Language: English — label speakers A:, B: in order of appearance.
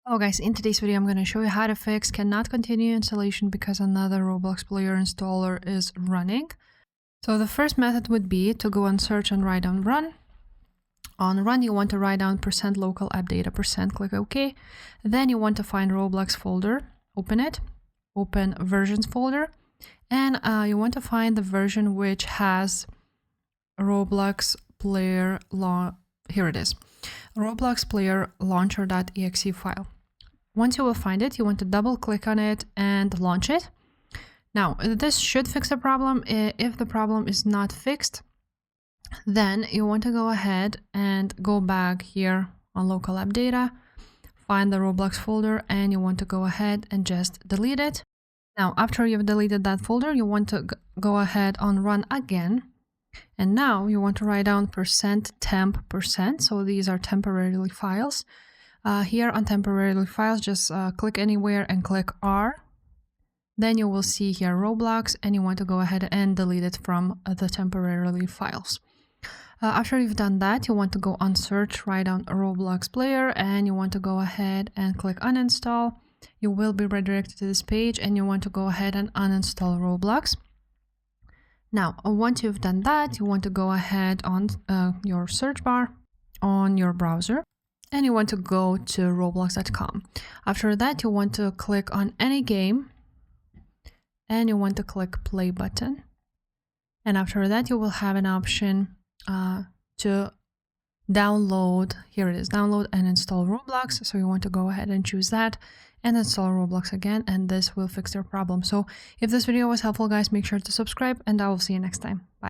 A: Hello guys, in today's video I'm going to show you how to fix cannot continue installation because another Roblox player installer is running. So the first method would be to go and search and write down run. On run you want to write down %local app data %, click OK. Then you want to find Roblox folder, open it, open versions folder, and you want to find the version which has Roblox player here it is, Roblox player launcher.exe file. Once you will find it, you want to double click on it and launch it. Now, this should fix the problem. If the problem is not fixed, then you want to go ahead and go back here on local app data, find the Roblox folder, and you want to go ahead and just delete it. Now, after you've deleted that folder, you want to go ahead on run again. And now you want to write down %temp%. So these are temporarily files. Here on temporarily files, just click anywhere and click R. Then you will see here Roblox, and you want to go ahead and delete it from the temporarily files. After you've done that, you want to go on search, write down Roblox player, and you want to go ahead and click uninstall. You will be redirected to this page, and you want to go ahead and uninstall Roblox. Now, once you've done that, you want to go ahead on your search bar on your browser, and you want to go to roblox.com. After that, you want to click on any game, and you want to click play button. And after that, you will have an option to download, here it is, download and install Roblox. So you want to go ahead and choose that and install Roblox again, and this will fix your problem. So if this video was helpful, guys, make sure to subscribe, and I will see you next time. Bye.